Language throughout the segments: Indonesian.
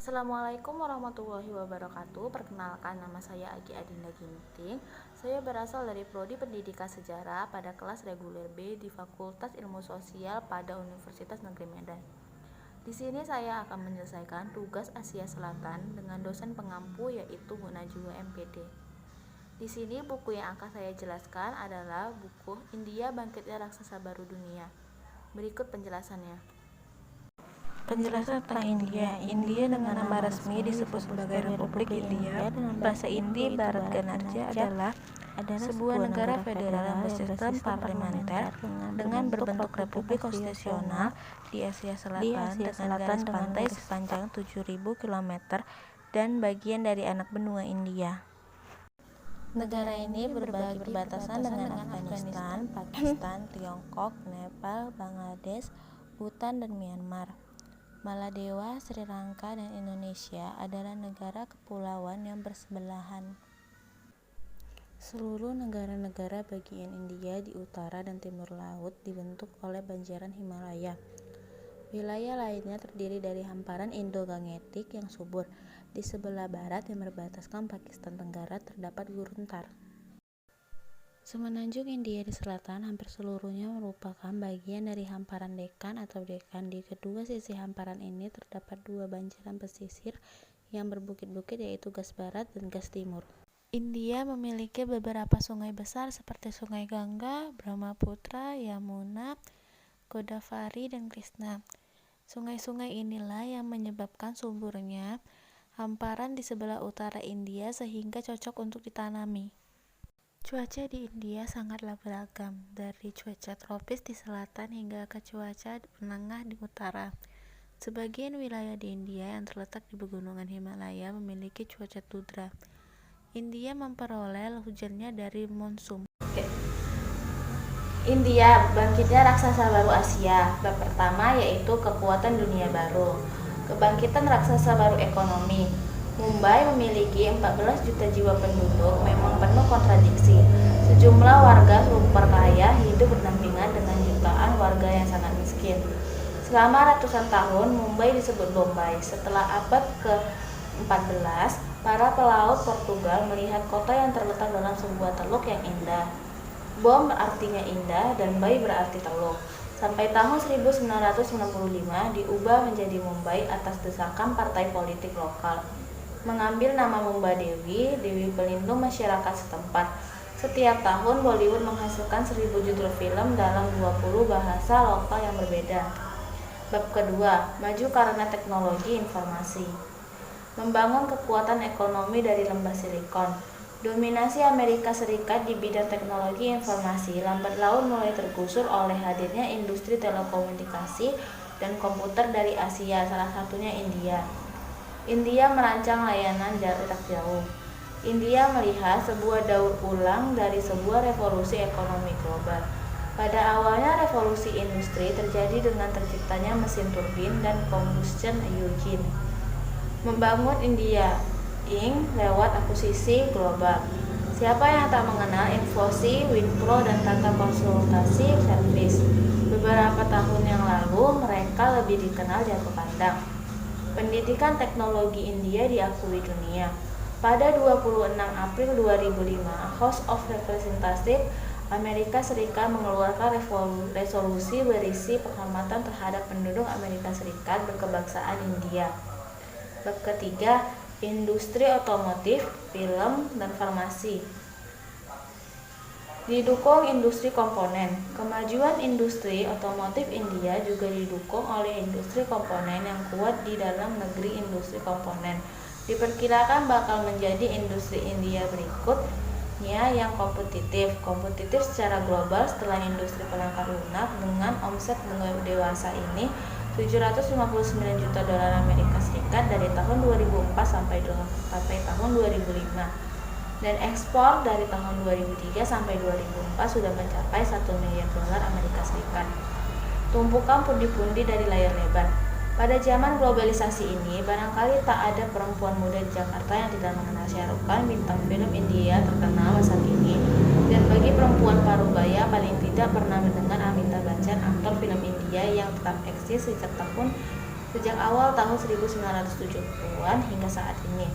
Assalamualaikum warahmatullahi wabarakatuh. Perkenalkan, nama saya Agi Adinda Ginting. Saya berasal dari Prodi Pendidikan Sejarah pada kelas reguler B di Fakultas Ilmu Sosial pada Universitas Negeri Medan. Di sini saya akan menyelesaikan tugas Asia Selatan dengan dosen pengampu yaitu Bu Najwa MPD. Di sini buku yang akan saya jelaskan adalah buku India Bangkitnya Raksasa Baru Dunia. Berikut penjelasannya. Penjelasan tentang India. India dengan nama resmi disebut sebagai Republik India. Bahasa Hindi Bharat Ganarja adalah sebuah negara federal yang bersistem parlementer dengan berbentuk republik konstitusional di Asia Selatan dengan garis pantai sepanjang 7.000 km dan bagian dari anak benua India. Negara ini berbatasan dengan Afghanistan, Pakistan, Tiongkok, Nepal, Bangladesh, Bhutan, dan Myanmar. Maladewa, Sri Lanka, dan Indonesia adalah negara kepulauan yang bersebelahan. Seluruh negara-negara bagian India di utara dan timur laut dibentuk oleh banjaran Himalaya. Wilayah lainnya terdiri dari hamparan Indo-Gangetik yang subur. Di sebelah barat yang berbataskan Pakistan Tenggara terdapat gurun Thar. Semenanjung India di selatan hampir seluruhnya merupakan bagian dari hamparan Deccan atau Deccan. Di kedua sisi hamparan ini terdapat dua banjaran pesisir yang berbukit-bukit yaitu Gas Barat dan Gas Timur. India memiliki beberapa sungai besar seperti Sungai Gangga, Brahmaputra, Yamuna, Godavari, dan Krishna. Sungai-sungai inilah yang menyebabkan suburnya hamparan di sebelah utara India sehingga cocok untuk ditanami. Cuaca di India sangatlah beragam, dari cuaca tropis di selatan hingga ke cuaca menengah di utara. Sebagian wilayah di India yang terletak di pegunungan Himalaya memiliki cuaca tundra. India memperoleh hujannya dari monsun. India, bangkitnya raksasa baru Asia. Bab pertama yaitu kekuatan dunia baru. Kebangkitan raksasa baru ekonomi. Mumbai memiliki 14 juta jiwa penduduk, memang penuh kontradiksi. Sejumlah warga super kaya hidup berdampingan dengan jutaan warga yang sangat miskin. Selama ratusan tahun, Mumbai disebut Bombay. Setelah abad ke-14, para pelaut Portugal melihat kota yang terletak dalam sebuah teluk yang indah. Bom artinya indah dan Bay berarti teluk. Sampai tahun 1995 diubah menjadi Mumbai atas desakan partai politik lokal. Mengambil nama Mumba Dewi, Dewi pelindung masyarakat setempat. Setiap tahun Bollywood menghasilkan 1000 judul film dalam 20 bahasa lokal yang berbeda. Bab kedua, maju karena teknologi informasi. Membangun kekuatan ekonomi dari lembah Silikon. Dominasi Amerika Serikat di bidang teknologi informasi lambat laun mulai tergusur oleh hadirnya industri telekomunikasi dan komputer dari Asia, salah satunya India. India merancang layanan jarak jauh. India melihat sebuah daur ulang dari sebuah revolusi ekonomi global. Pada awalnya revolusi industri terjadi dengan terciptanya mesin turbin dan combustion engine. Membangun India Inc. lewat akuisisi global. Siapa yang tak mengenal Infosys, Wipro, dan Tata Konsultasi Service? Beberapa tahun yang lalu mereka lebih dikenal jatuh pandang. Pendidikan teknologi India diakui dunia. Pada 26 April 2005, House of Representatives Amerika Serikat mengeluarkan resolusi berisi penghormatan terhadap penduduk Amerika Serikat berkebangsaan India. Bab ketiga, industri otomotif, film, dan farmasi. Didukung industri komponen. Kemajuan industri otomotif India juga didukung oleh industri komponen yang kuat di dalam negeri. Industri komponen diperkirakan bakal menjadi industri India berikutnya yang kompetitif secara global setelah industri perangkat lunak dengan omset dewasa ini 759 juta dolar Amerika Serikat dari tahun 2004 sampai tahun 2005. Dan ekspor dari tahun 2003 sampai 2004 sudah mencapai 1 miliar dolar Amerika Serikat. Tumpukan pundi-pundi dari layar lebar. Pada zaman globalisasi ini, barangkali tak ada perempuan muda di Jakarta yang tidak mengenal Shah Rukh Khan, bintang film India terkenal masa kini. Dan bagi perempuan parubaya, paling tidak pernah mendengar Amitabh Bachchan, aktor film India yang tetap eksis sejak tahun sejak awal tahun 1970-an hingga saat ini.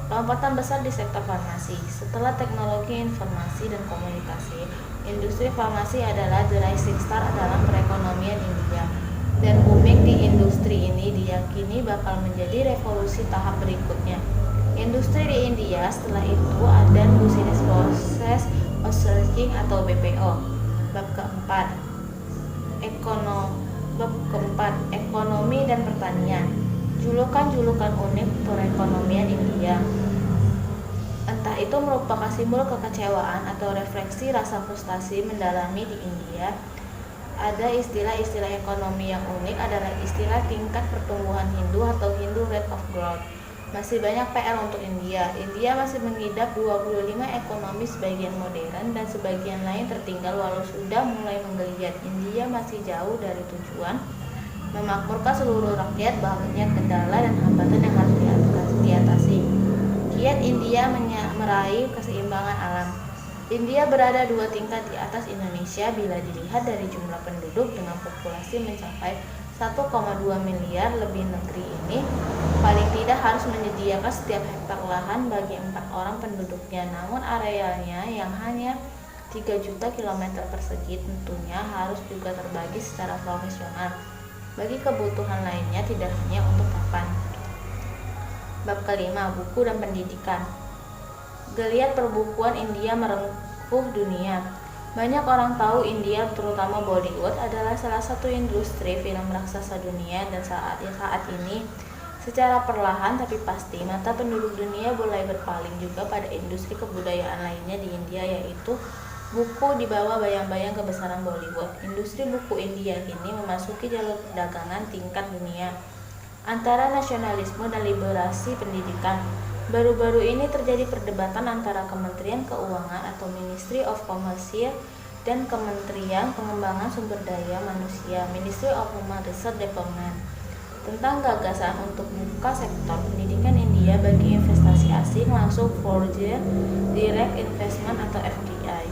Lompatan besar di sektor farmasi. Setelah teknologi informasi dan komunikasi, industri farmasi adalah the rising star dalam perekonomian India. Dan booming di industri ini diyakini bakal menjadi revolusi tahap berikutnya. Industri di India setelah itu ada Business Process Outsourcing atau BPO. Bab keempat, ekonomi dan pertanian. Julukan-julukan unik perekonomian India. Entah itu merupakan simbol kekecewaan atau refleksi rasa frustasi mendalami di India. Ada istilah-istilah ekonomi yang unik adalah istilah tingkat pertumbuhan Hindu atau Hindu rate of growth. Masih banyak PR untuk India. India masih mengidap 25 ekonomi sebagian modern dan sebagian lain tertinggal walau sudah mulai menggeliat. India masih jauh dari tujuan memakmurkan seluruh rakyat, banyak kendala dan hambatan yang harus diatasi. Kiat India meraih keseimbangan alam. India berada 2 tingkat di atas Indonesia bila dilihat dari jumlah penduduk dengan populasi mencapai 1,2 miliar lebih. Negeri ini paling tidak harus menyediakan setiap hektar lahan bagi 4 orang penduduknya, namun arealnya yang hanya 3 juta kilometer persegi tentunya harus juga terbagi secara profesional bagi kebutuhan lainnya, tidak hanya untuk papan. Bab kelima, buku dan pendidikan. Geliat perbukuan India merengkuh dunia. Banyak orang tahu India, terutama Bollywood, adalah salah satu industri film raksasa dunia dan saat ini secara perlahan tapi pasti mata penduduk dunia mulai berpaling juga pada industri kebudayaan lainnya di India, yaitu buku di bawah bayang-bayang kebesaran Bollywood. Industri buku India kini memasuki jalur perdagangan tingkat dunia antara nasionalisme dan liberasi pendidikan. Baru-baru ini terjadi perdebatan antara Kementerian Keuangan atau Ministry of Commerce dan Kementerian Pengembangan Sumber Daya Manusia, Ministry of Human Resource Development, tentang gagasan untuk buka sektor pendidikan India bagi investasi asing langsung foreign direct investment atau FDI.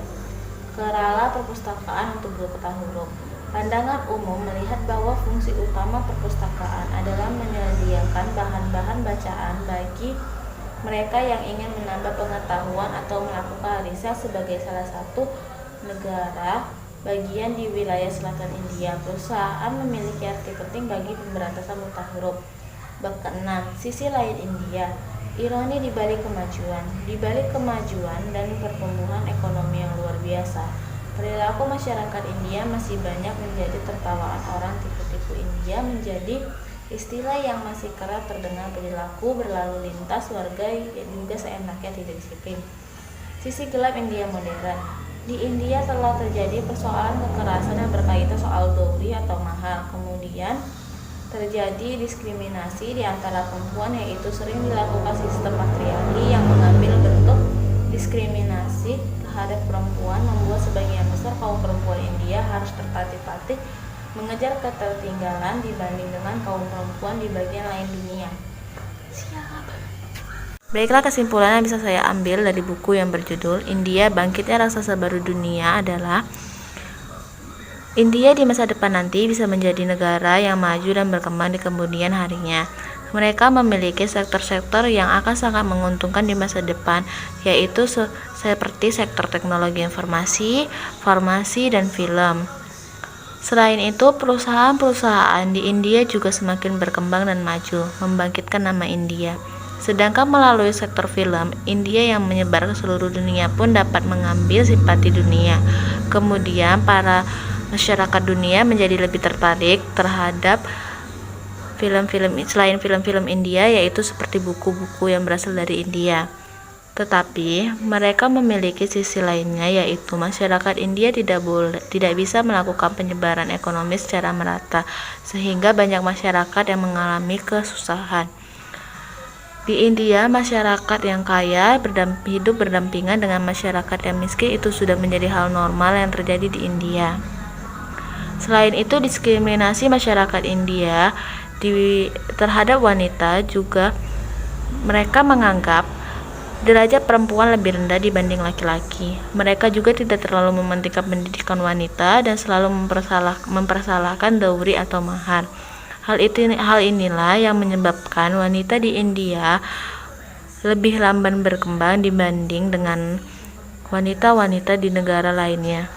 Kerala perpustakaan untuk buku peta huruf. Pandangan umum melihat bahwa fungsi utama perpustakaan adalah menyediakan bahan-bahan bacaan bagi mereka yang ingin menambah pengetahuan atau melakukan riset. Sebagai salah satu negara bagian di wilayah selatan India, perusahaan memiliki arti penting bagi pemberantasan buta huruf. Bab ke-6, sisi lain India. Ironi di balik kemajuan. Di balik kemajuan dan pertumbuhan ekonomi yang luar biasa, perilaku masyarakat India masih banyak menjadi tertawaan orang. Tipu-tipu India menjadi istilah yang masih kerap terdengar. Perilaku berlalu lintas warga yang juga seenaknya tidak disiplin. Sisi gelap India modern. Di India telah terjadi persoalan kekerasan yang berkaitan soal dowry atau mahar. Kemudian terjadi diskriminasi di antara perempuan, yaitu sering dilakukan sistem patriarki yang mengambil bentuk diskriminasi terhadap perempuan, membuat sebagian besar kaum perempuan India harus tertatih-tatih mengejar ketertinggalan dibanding dengan kaum perempuan di bagian lain dunia. Baiklah, kesimpulan yang bisa saya ambil dari buku yang berjudul India Bangkitnya Raksasa Baru Dunia adalah India di masa depan nanti bisa menjadi negara yang maju dan berkembang di kemudian harinya. Mereka memiliki sektor-sektor yang akan sangat menguntungkan di masa depan, yaitu seperti sektor teknologi informasi, farmasi, dan film. Selain itu, perusahaan-perusahaan di India juga semakin berkembang dan maju, membangkitkan nama India. Sedangkan melalui sektor film, India yang menyebar ke seluruh dunia pun dapat mengambil simpati dunia. Kemudian para masyarakat dunia menjadi lebih tertarik terhadap film-film selain film-film India, yaitu seperti buku-buku yang berasal dari India. Tetapi mereka memiliki sisi lainnya, yaitu masyarakat India tidak bisa melakukan penyebaran ekonomi secara merata, sehingga banyak masyarakat yang mengalami kesusahan. Di India, masyarakat yang kaya hidup berdampingan dengan masyarakat yang miskin. Itu sudah menjadi hal normal yang terjadi di India. Selain itu, diskriminasi masyarakat India terhadap wanita juga, mereka menganggap derajat perempuan lebih rendah dibanding laki-laki. Mereka juga tidak terlalu mementingkan pendidikan wanita dan selalu mempersalahkan dowry atau mahar. Hal inilah yang menyebabkan wanita di India lebih lamban berkembang dibanding dengan wanita-wanita di negara lainnya.